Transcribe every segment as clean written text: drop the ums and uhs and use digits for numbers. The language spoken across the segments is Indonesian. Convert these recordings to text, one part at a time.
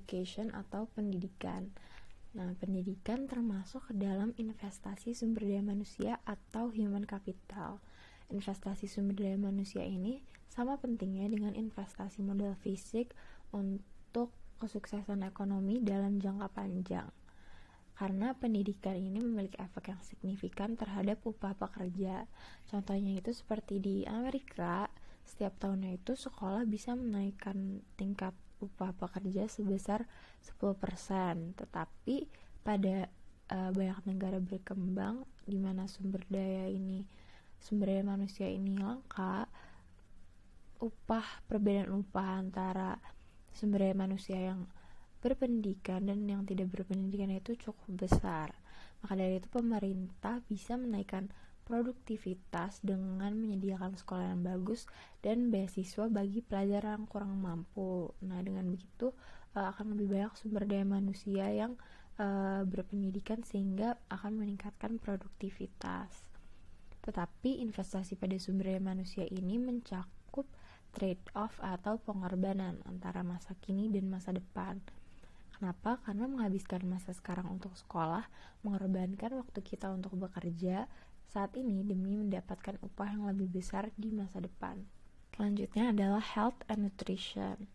education atau pendidikan. Nah, pendidikan termasuk ke dalam investasi sumber daya manusia atau human capital. Investasi sumber daya manusia ini sama pentingnya dengan investasi modal fisik untuk kesuksesan ekonomi dalam jangka panjang. Karena pendidikan ini memiliki efek yang signifikan terhadap upah pekerja. Contohnya itu seperti di Amerika, setiap tahunnya itu sekolah bisa menaikkan tingkat upah pekerja sebesar 10%. Tetapi pada banyak negara berkembang di mana sumber daya manusia ini langka, perbedaan upah antara sumber daya manusia yang berpendidikan dan yang tidak berpendidikan itu cukup besar. Maka dari itu pemerintah bisa menaikkan produktivitas dengan menyediakan sekolah yang bagus dan beasiswa bagi pelajar yang kurang mampu. Nah, dengan begitu akan lebih banyak sumber daya manusia yang berpendidikan sehingga akan meningkatkan produktivitas. Tetapi investasi pada sumber daya manusia ini mencakup trade-off atau pengorbanan antara masa kini dan masa depan. Kenapa? Karena menghabiskan masa sekarang untuk sekolah, mengorbankan waktu kita untuk bekerja saat ini demi mendapatkan upah yang lebih besar di masa depan. Selanjutnya adalah health and nutrition.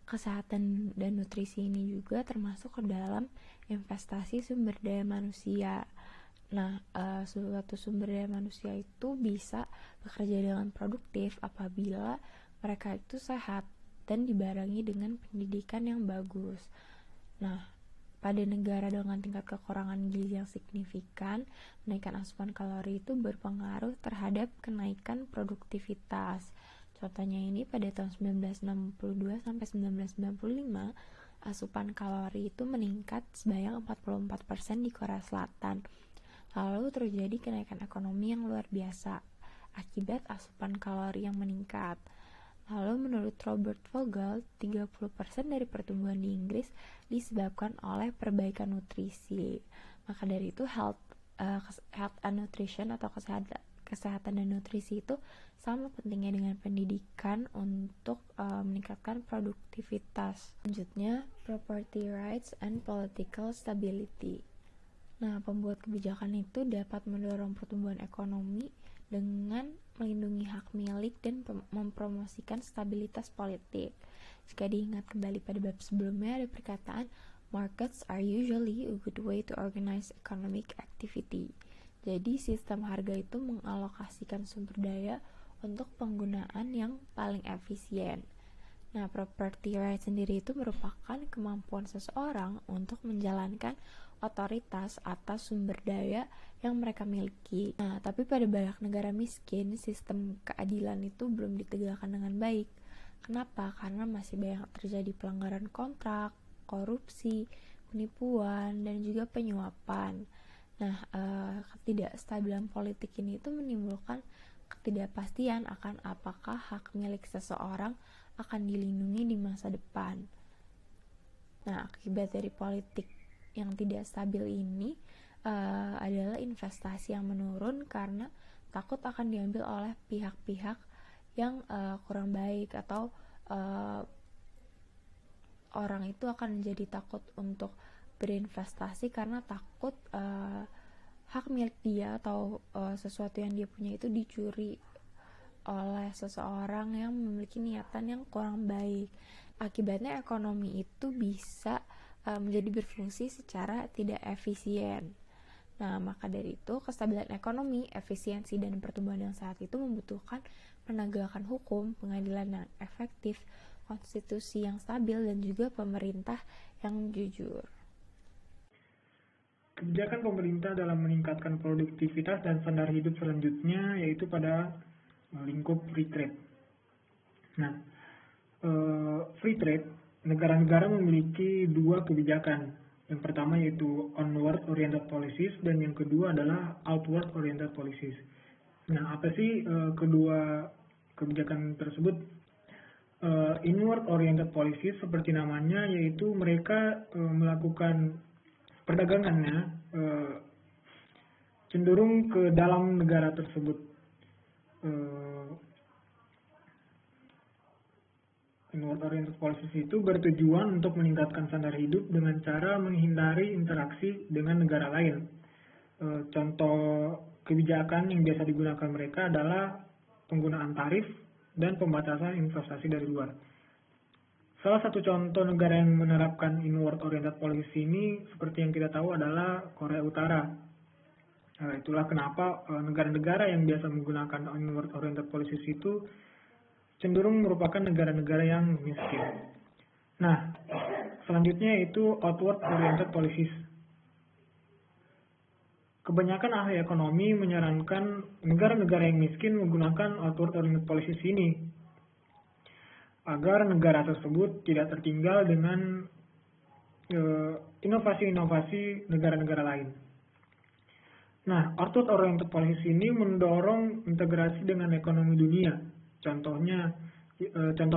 Kesehatan dan nutrisi ini juga termasuk ke dalam investasi sumber daya manusia. Nah, suatu sumber daya manusia itu bisa bekerja dengan produktif apabila mereka itu sehat dan dibarengi dengan pendidikan yang bagus. Nah, pada negara dengan tingkat kekurangan gizi yang signifikan, menaikkan asupan kalori itu berpengaruh terhadap kenaikan produktivitas. Contohnya ini pada tahun 1962 sampai 1995, asupan kalori itu meningkat sebanyak 44% di Korea Selatan. Lalu terjadi kenaikan ekonomi yang luar biasa akibat asupan kalori yang meningkat. Lalu menurut Robert Vogel, 30% dari pertumbuhan di Inggris disebabkan oleh perbaikan nutrisi. Maka dari itu health and nutrition atau kesehatan dan nutrisi itu sama pentingnya dengan pendidikan untuk meningkatkan produktivitas. Selanjutnya, property rights and political stability. Nah, pembuat kebijakan itu dapat mendorong pertumbuhan ekonomi dengan melindungi hak milik dan mempromosikan stabilitas politik. Jika diingat kembali pada bab sebelumnya, ada perkataan markets are usually a good way to organize economic activity. Jadi sistem harga itu mengalokasikan sumber daya untuk penggunaan yang paling efisien. Nah, property rights sendiri itu merupakan kemampuan seseorang untuk menjalankan otoritas atas sumber daya yang mereka miliki. Nah, tapi pada banyak negara miskin, sistem keadilan itu belum ditegakkan dengan baik. Kenapa? Karena masih banyak terjadi pelanggaran kontrak, korupsi, penipuan, dan juga penyuapan. Nah, ketidakstabilan politik ini itu menimbulkan ketidakpastian akan apakah hak milik seseorang akan dilindungi di masa depan. Nah, akibat dari politik yang tidak stabil ini adalah investasi yang menurun karena takut akan diambil oleh pihak-pihak yang kurang baik atau orang itu akan menjadi takut untuk berinvestasi karena takut hak milik dia atau sesuatu yang dia punya itu dicuri oleh seseorang yang memiliki niatan yang kurang baik. Akibatnya ekonomi itu bisa menjadi berfungsi secara tidak efisien. Nah, maka dari itu kestabilan ekonomi, efisiensi, dan pertumbuhan yang sehat itu membutuhkan penegakan hukum, pengadilan yang efektif, konstitusi yang stabil, dan juga pemerintah yang jujur. Kebijakan pemerintah dalam meningkatkan produktivitas dan standar hidup selanjutnya yaitu pada lingkup free trade. Nah, free trade, negara-negara memiliki dua kebijakan. Yang pertama yaitu onward oriented policies dan yang kedua adalah outward oriented policies. Nah, apa sih kedua kebijakan tersebut? Inward oriented policies seperti namanya, yaitu mereka melakukan perdagangannya cenderung ke dalam negara tersebut. Inward oriented policies itu bertujuan untuk meningkatkan standar hidup dengan cara menghindari interaksi dengan negara lain. Contoh kebijakan yang biasa digunakan mereka adalah penggunaan tarif dan pembatasan investasi dari luar. Salah satu contoh negara yang menerapkan inward oriented policy ini seperti yang kita tahu adalah Korea Utara. Itulah kenapa negara-negara yang biasa menggunakan inward oriented policies itu cenderung merupakan negara-negara yang miskin. Nah, selanjutnya itu outward oriented policies. Kebanyakan ahli ekonomi menyarankan negara-negara yang miskin menggunakan outward oriented policies ini agar negara tersebut tidak tertinggal dengan inovasi-inovasi negara-negara lain. Nah, outward oriented policy ini mendorong integrasi dengan ekonomi dunia. Contoh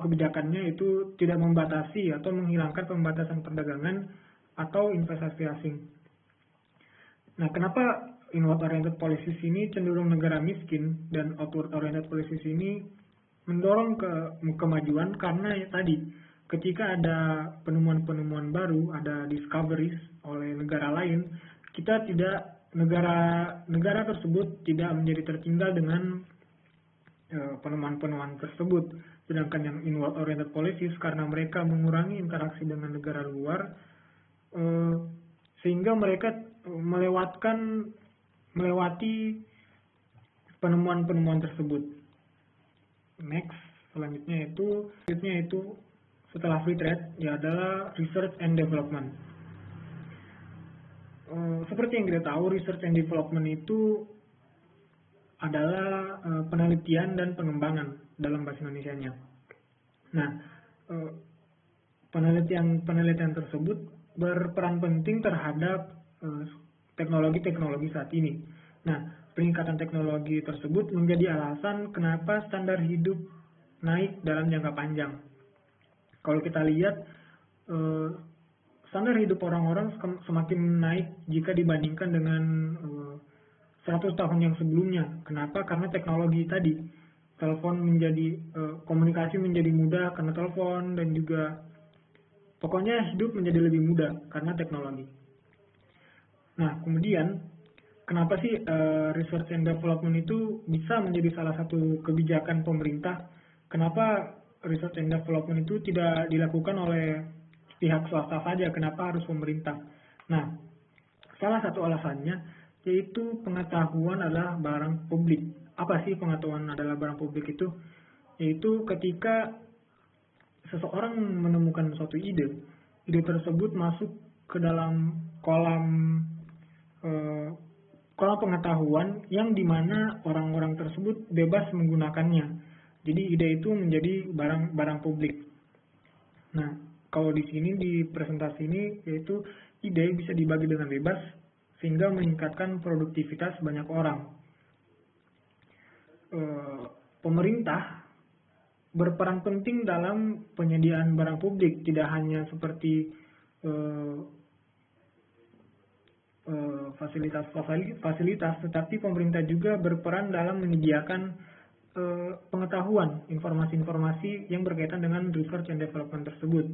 kebijakannya itu tidak membatasi atau menghilangkan pembatasan perdagangan atau investasi asing. Nah, kenapa inward oriented policies ini cenderung negara miskin dan outward oriented policies ini mendorong kemajuan? Karena tadi ketika ada penemuan-penemuan baru, ada discoveries oleh negara lain, negara tersebut tidak menjadi tertinggal dengan penemuan-penemuan tersebut. Sedangkan yang inward oriented policies karena mereka mengurangi interaksi dengan negara luar, sehingga mereka melewati penemuan-penemuan tersebut. Next, selanjutnya itu setelah free trade ya adalah research and development. Seperti yang kita tahu, research and development itu adalah penelitian dan pengembangan dalam bahasa Indonesianya. Nah, penelitian tersebut berperan penting terhadap teknologi-teknologi saat ini. Nah, peningkatan teknologi tersebut menjadi alasan kenapa standar hidup naik dalam jangka panjang. Kalau kita lihat, standar hidup orang-orang semakin naik jika dibandingkan dengan 100 tahun yang sebelumnya. Kenapa? Karena teknologi tadi. Komunikasi menjadi mudah karena telepon, dan juga pokoknya hidup menjadi lebih mudah karena teknologi. Nah, kemudian kenapa sih research and development itu bisa menjadi salah satu kebijakan pemerintah? Kenapa research and development itu tidak dilakukan oleh pihak swasta saja? Kenapa harus pemerintah? Nah, salah satu alasannya yaitu pengetahuan adalah barang publik. Apa sih pengetahuan adalah barang publik itu? Yaitu ketika seseorang menemukan suatu ide tersebut masuk ke dalam kolam pengetahuan yang dimana orang-orang tersebut bebas menggunakannya. Jadi ide itu menjadi barang publik. Nah, kalau di sini di presentasi ini yaitu ide bisa dibagi dengan bebas sehingga meningkatkan produktivitas banyak orang. Pemerintah berperan penting dalam penyediaan barang publik, tidak hanya seperti fasilitas, tetapi pemerintah juga berperan dalam menyediakan pengetahuan, informasi-informasi yang berkaitan dengan research and development tersebut.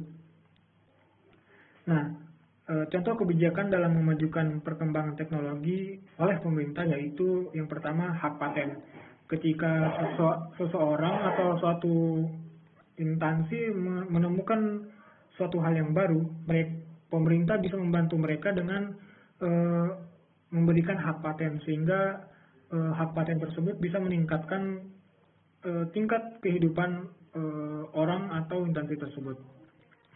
Nah, contoh kebijakan dalam memajukan perkembangan teknologi oleh pemerintah yaitu yang pertama hak paten. Ketika seseorang atau suatu instansi menemukan suatu hal yang baru, pemerintah bisa membantu mereka dengan memberikan hak paten, sehingga hak paten tersebut bisa meningkatkan tingkat kehidupan orang atau instansi tersebut.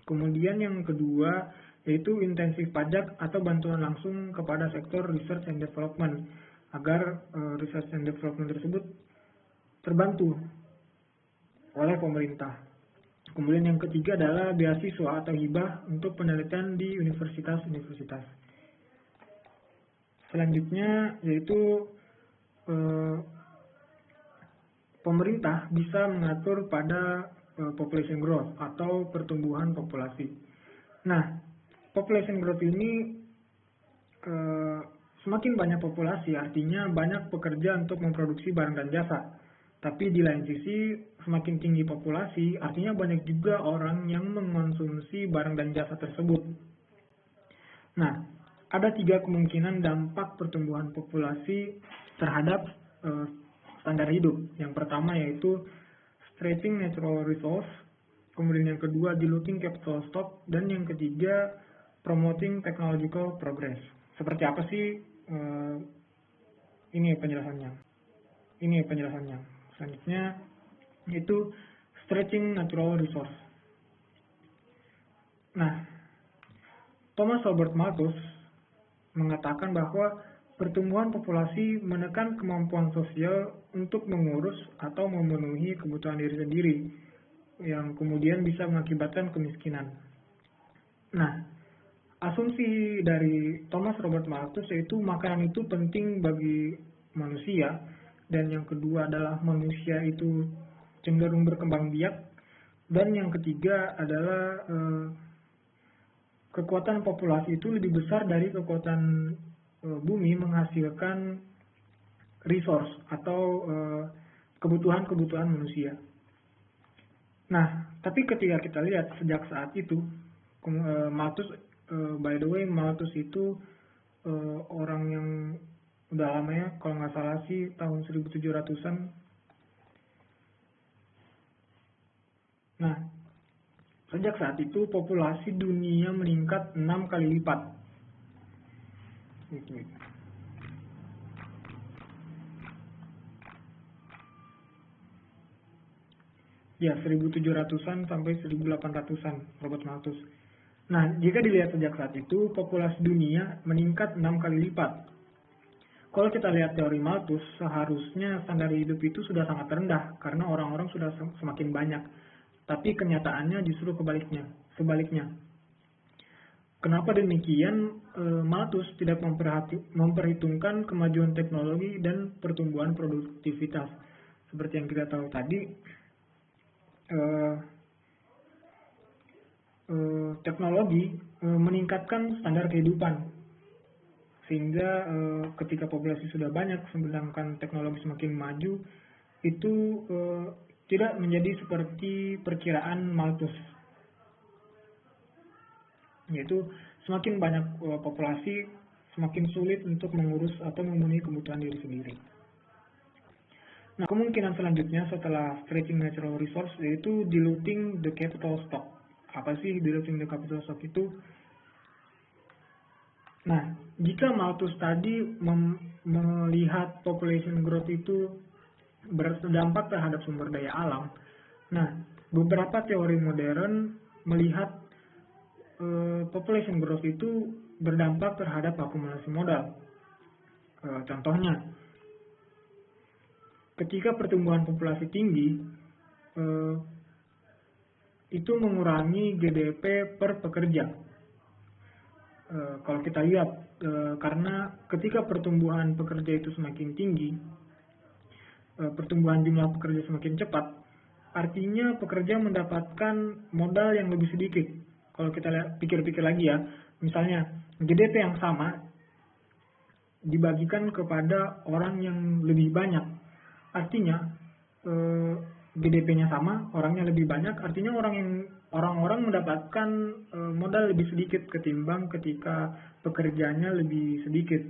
Kemudian yang kedua yaitu intensif pajak atau bantuan langsung kepada sektor research and development agar research and development tersebut terbantu oleh pemerintah. Kemudian yang ketiga adalah beasiswa atau hibah untuk penelitian di universitas-universitas. Selanjutnya yaitu pemerintah bisa mengatur pada population growth atau pertumbuhan populasi. Nah, population growth ini semakin banyak populasi, artinya banyak pekerja untuk memproduksi barang dan jasa. Tapi di lain sisi, semakin tinggi populasi, artinya banyak juga orang yang mengonsumsi barang dan jasa tersebut. Nah, ada 3 kemungkinan dampak pertumbuhan populasi terhadap standar hidup. Yang pertama yaitu stretching natural resource, kemudian yang kedua diluting capital stock, dan yang ketiga promoting technological progress. Seperti apa sih ini penjelasannya? Selanjutnya yaitu stretching natural resource. Nah, Thomas Robert Malthus mengatakan bahwa pertumbuhan populasi menekan kemampuan sosial untuk mengurus atau memenuhi kebutuhan diri sendiri, yang kemudian bisa mengakibatkan kemiskinan. Nah, asumsi dari Thomas Robert Malthus yaitu makanan itu penting bagi manusia, dan yang kedua adalah manusia itu cenderung berkembang biak, dan yang ketiga adalah kekuatan populasi itu lebih besar dari kekuatan bumi menghasilkan resource atau kebutuhan-kebutuhan manusia. Nah, tapi ketika kita lihat sejak saat itu, Malthus, by the way, Malthus itu orang yang udah lama ya, kalau nggak salah sih tahun 1700-an. Nah, sejak saat itu populasi dunia meningkat 6 kali lipat. Ya, 1700-an sampai 1800-an, Robert Malthus. Nah, jika dilihat sejak saat itu, populasi dunia meningkat 6 kali lipat. Kalau kita lihat teori Malthus, seharusnya standar hidup itu sudah sangat rendah, karena orang-orang sudah semakin banyak. Tapi kenyataannya justru sebaliknya. Kenapa demikian? Malthus tidak memperhitungkan kemajuan teknologi dan pertumbuhan produktivitas. Seperti yang kita tahu tadi, teknologi meningkatkan standar kehidupan, sehingga ketika populasi sudah banyak, sedangkan teknologi semakin maju, itu tidak menjadi seperti perkiraan Malthus, yaitu semakin banyak populasi, semakin sulit untuk mengurus atau memenuhi kebutuhan diri sendiri. Nah, kemungkinan selanjutnya setelah stretching natural resource yaitu diluting the capital stock. Apa sih diluting the capital stock itu? Nah, jika Malthus tadi melihat population growth itu berdampak terhadap sumber daya alam, nah, beberapa teori modern melihat population growth itu berdampak terhadap akumulasi modal. Contohnya, ketika pertumbuhan populasi tinggi, itu mengurangi GDP per pekerja. Kalau kita lihat, karena ketika pertumbuhan pekerja itu semakin tinggi, pertumbuhan jumlah pekerja semakin cepat, artinya pekerja mendapatkan modal yang lebih sedikit. Kalau kita pikir-pikir lagi ya, misalnya GDP yang sama dibagikan kepada orang yang lebih banyak, artinya GDP-nya sama, orangnya lebih banyak, artinya orang-orang mendapatkan modal lebih sedikit ketimbang ketika pekerjaannya lebih sedikit,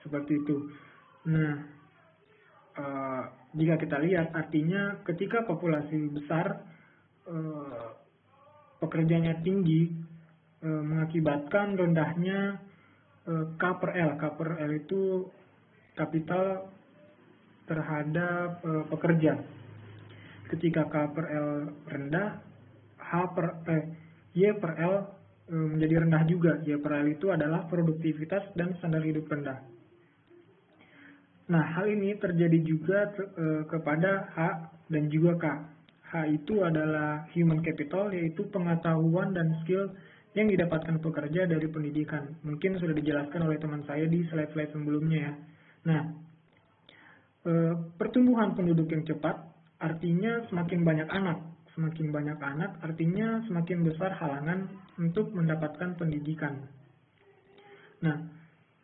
seperti itu. Nah, jika kita lihat, artinya ketika populasi besar, pekerjanya tinggi, mengakibatkan rendahnya K per L. K per L itu kapital terhadap pekerja. Ketika K per L rendah, Y per L menjadi rendah juga. Y per L itu adalah produktivitas dan standar hidup rendah. Nah, hal ini terjadi juga kepada H dan juga K. H itu adalah human capital, yaitu pengetahuan dan skill yang didapatkan pekerja dari pendidikan. Mungkin sudah dijelaskan oleh teman saya di slide-slide sebelumnya ya. Nah, pertumbuhan penduduk yang cepat artinya semakin banyak anak. Semakin banyak anak artinya semakin besar halangan untuk mendapatkan pendidikan. Nah,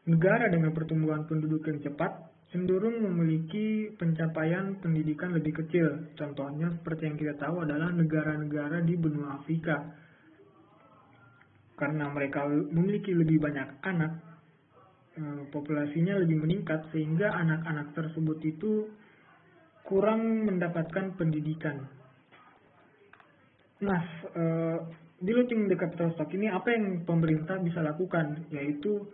negara dengan pertumbuhan penduduk yang cepat cenderung memiliki pencapaian pendidikan lebih kecil. Contohnya seperti yang kita tahu adalah negara-negara di benua Afrika. Karena mereka memiliki lebih banyak anak, populasinya lebih meningkat sehingga anak-anak tersebut itu kurang mendapatkan pendidikan. Nah, di Launching the Capital Stock ini apa yang pemerintah bisa lakukan, yaitu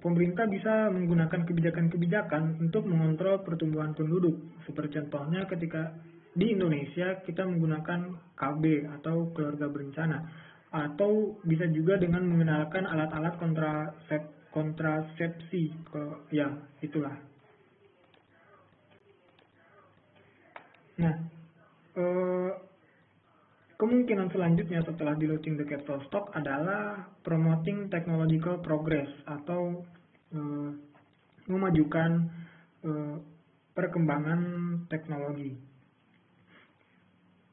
pemerintah bisa menggunakan kebijakan-kebijakan untuk mengontrol pertumbuhan penduduk. Seperti contohnya ketika di Indonesia kita menggunakan KB atau keluarga berencana, atau bisa juga dengan mengenalkan alat-alat kontrasepsi, ya itulah. Nah, kemungkinan selanjutnya setelah di Launching the Capital Stock adalah promoting technological progress atau memajukan perkembangan teknologi.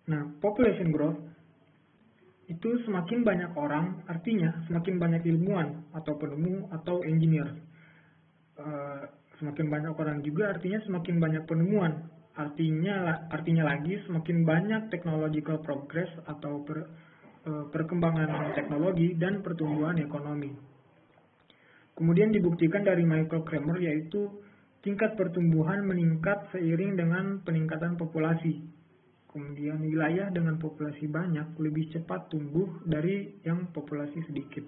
Nah, population growth itu semakin banyak orang, artinya semakin banyak ilmuwan atau penemu atau engineer. Semakin banyak orang juga artinya semakin banyak penemuan. Artinya lagi semakin banyak technological progress atau perkembangan teknologi dan pertumbuhan ekonomi. Kemudian dibuktikan dari Michael Kramer, yaitu tingkat pertumbuhan meningkat seiring dengan peningkatan populasi. Kemudian wilayah dengan populasi banyak lebih cepat tumbuh dari yang populasi sedikit.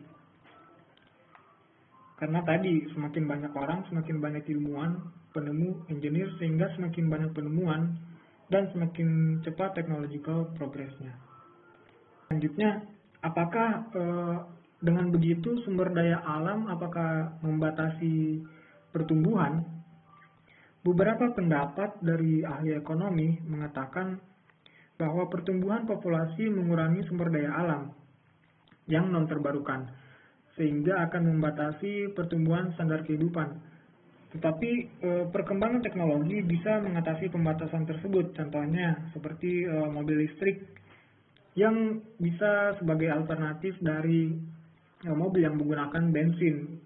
Karena tadi semakin banyak orang, semakin banyak ilmuwan, penemu, engineer, sehingga semakin banyak penemuan dan semakin cepat technological progress-nya. Selanjutnya, apakah dengan begitu sumber daya alam apakah membatasi pertumbuhan? Beberapa pendapat dari ahli ekonomi mengatakan bahwa pertumbuhan populasi mengurangi sumber daya alam yang non terbarukan, sehingga akan membatasi pertumbuhan standar kehidupan. Tetapi perkembangan teknologi bisa mengatasi pembatasan tersebut, contohnya seperti mobil listrik yang bisa sebagai alternatif dari mobil yang menggunakan bensin,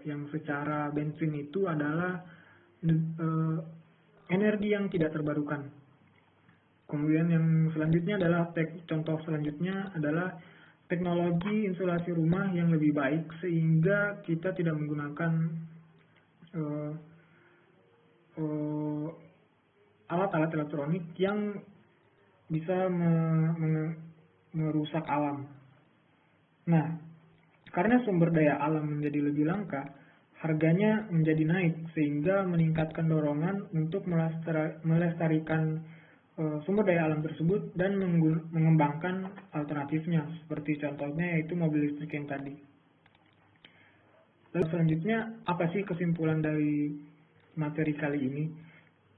yang secara bensin itu adalah energi yang tidak terbarukan. Kemudian yang selanjutnya adalah contoh selanjutnya adalah teknologi insulasi rumah yang lebih baik sehingga kita tidak menggunakan alat-alat elektronik yang bisa merusak alam. Nah, karena sumber daya alam menjadi lebih langka, harganya menjadi naik sehingga meningkatkan dorongan untuk melestarikan sumber daya alam tersebut dan mengembangkan alternatifnya, seperti contohnya yaitu mobil listrik yang tadi. Lalu selanjutnya, apa sih kesimpulan dari materi kali ini?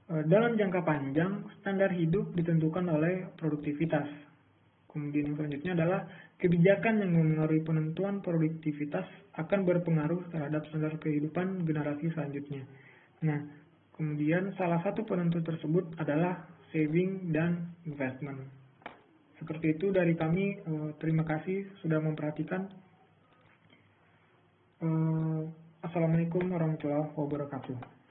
Dalam jangka panjang, standar hidup ditentukan oleh produktivitas. Kemudian yang selanjutnya adalah kebijakan yang memengaruhi penentuan produktivitas akan berpengaruh terhadap standar kehidupan generasi selanjutnya. Nah, kemudian salah satu penentu tersebut adalah saving dan investment. Seperti itu dari kami, terima kasih sudah memperhatikan. Assalamualaikum warahmatullahi wabarakatuh.